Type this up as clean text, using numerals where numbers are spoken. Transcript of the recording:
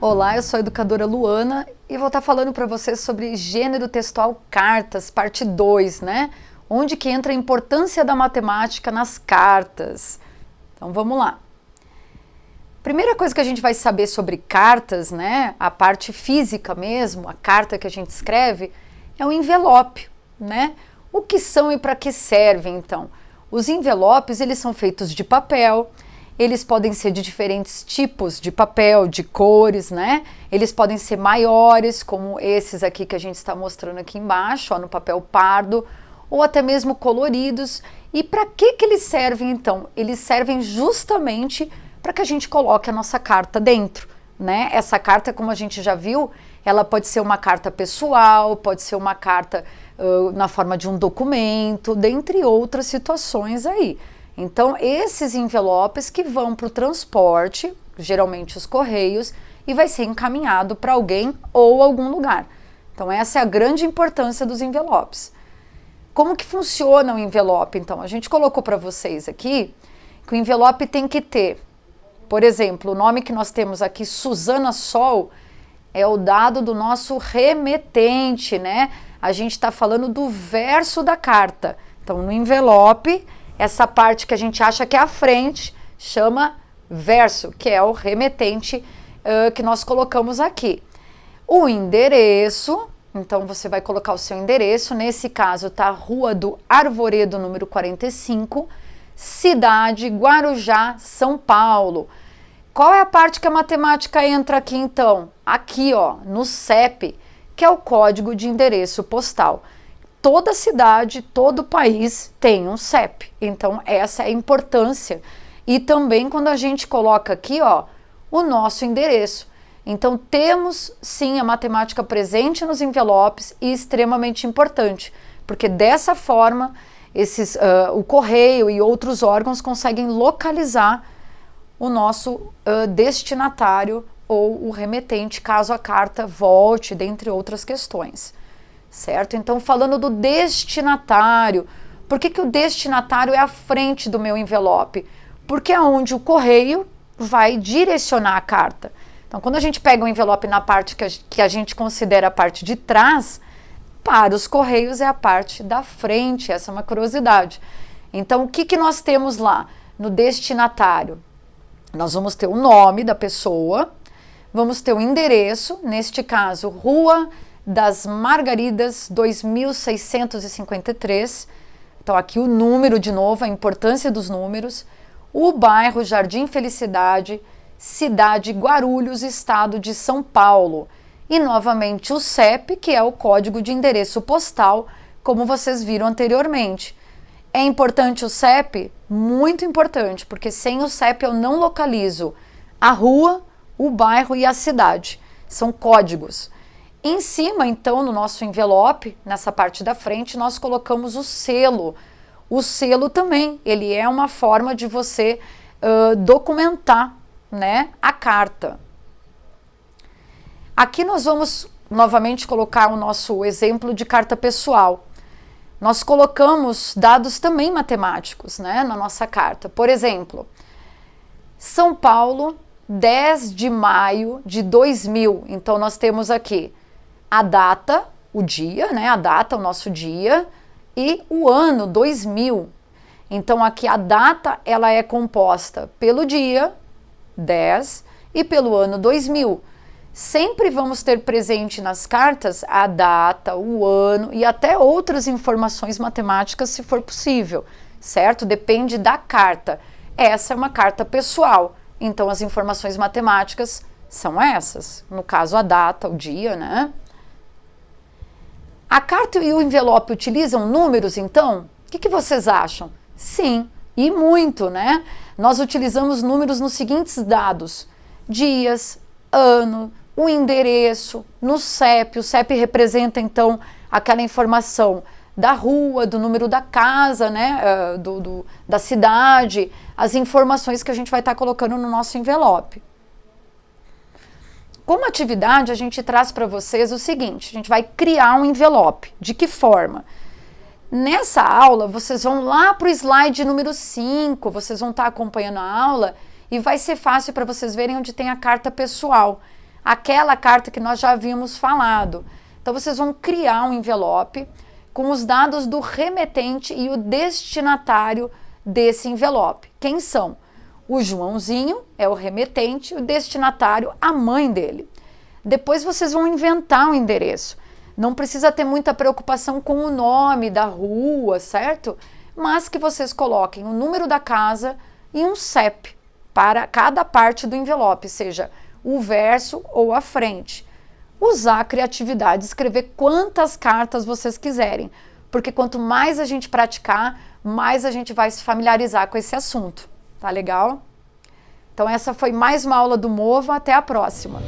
Olá, eu sou a educadora Luana e vou estar falando para vocês sobre gênero textual cartas, parte 2, né? Onde que entra a importância da matemática nas cartas. Então vamos lá. Primeira coisa que a gente vai saber sobre cartas, né? A parte física mesmo, a carta que a gente escreve, é o envelope, né? O que são e para que servem, então? Os envelopes, eles são feitos de papel. Eles podem ser de diferentes tipos de papel, de cores, né? Eles podem ser maiores, como esses aqui que a gente está mostrando aqui embaixo, ó, no papel pardo, ou até mesmo coloridos. E para que eles servem, então? Eles servem justamente para que a gente coloque a nossa carta dentro, né? Essa carta, como a gente já viu, ela pode ser uma carta pessoal, pode ser uma carta na forma de um documento, dentre outras situações aí. Então, esses envelopes que vão para o transporte, geralmente os correios, e vai ser encaminhado para alguém ou algum lugar. Então, essa é a grande importância dos envelopes. Como que funciona o envelope, então? A gente colocou para vocês aqui que o envelope tem que ter, por exemplo, o nome que nós temos aqui, Suzana Sol, é o dado do nosso remetente, né? A gente está falando do verso da carta. Então, no envelope, essa parte que a gente acha que é a frente chama verso, que é o remetente que nós colocamos aqui. O endereço, então você vai colocar o seu endereço, nesse caso tá Rua do Arvoredo, número 45, cidade Guarujá, São Paulo. Qual é a parte que a matemática entra aqui então? Aqui, ó, no CEP, que é o código de endereço postal. Toda cidade, todo país tem um CEP, então essa é a importância. E também quando a gente coloca aqui, ó, o nosso endereço. Então temos sim a matemática presente nos envelopes e extremamente importante, porque dessa forma o correio e outros órgãos conseguem localizar o nosso destinatário ou o remetente, caso a carta volte, dentre outras questões. Certo? Então, falando do destinatário, por que o destinatário é à frente do meu envelope? Porque é onde o correio vai direcionar a carta. Então, quando a gente pega o envelope na parte que a gente considera a parte de trás, para os correios é a parte da frente, essa é uma curiosidade. Então, o que nós temos lá no destinatário? Nós vamos ter o nome da pessoa, vamos ter o endereço, neste caso, Rua das Margaridas, 2653. Então aqui o número de novo, a importância dos números. O bairro Jardim Felicidade, cidade Guarulhos, estado de São Paulo. E novamente o CEP, que é o código de endereço postal, como vocês viram anteriormente. É importante o CEP? Muito importante, porque sem o CEP eu não localizo a rua, o bairro e a cidade. São códigos. Em cima, então, no nosso envelope, nessa parte da frente, nós colocamos o selo. O selo também, ele é uma forma de você documentar, né, a carta. Aqui nós vamos novamente colocar o nosso exemplo de carta pessoal. Nós colocamos dados também matemáticos, né, na nossa carta. Por exemplo, São Paulo, 10 de maio de 2000. Então, nós temos aqui a data, o dia, né? A data, o nosso dia, e o ano, 2000. Então, aqui a data, ela é composta pelo dia, 10, e pelo ano 2000. Sempre vamos ter presente nas cartas a data, o ano e até outras informações matemáticas, se for possível, certo? Depende da carta. Essa é uma carta pessoal, então as informações matemáticas são essas. No caso, a data, o dia, né? A carta e o envelope utilizam números, então? O que vocês acham? Sim, e muito, né? Nós utilizamos números nos seguintes dados: dias, ano, o endereço, no CEP. O CEP representa, então, aquela informação da rua, do número da casa, né? Da cidade, as informações que a gente vai estar colocando no nosso envelope. Como atividade, a gente traz para vocês o seguinte: a gente vai criar um envelope. De que forma? Nessa aula, vocês vão lá para o slide número 5, vocês vão estar acompanhando a aula e vai ser fácil para vocês verem onde tem a carta pessoal. aquela carta que nós já havíamos falado. Então vocês vão criar um envelope com os dados do remetente e o destinatário desse envelope. Quem são? O Joãozinho é o remetente, o destinatário, a mãe dele. Depois vocês vão inventar um endereço. Não precisa ter muita preocupação com o nome da rua, certo? Mas que vocês coloquem o número da casa e um CEP para cada parte do envelope, seja o verso ou a frente. Usar a criatividade, escrever quantas cartas vocês quiserem, porque quanto mais a gente praticar, mais a gente vai se familiarizar com esse assunto. Tá legal? Então essa foi mais uma aula do Mova, até a próxima!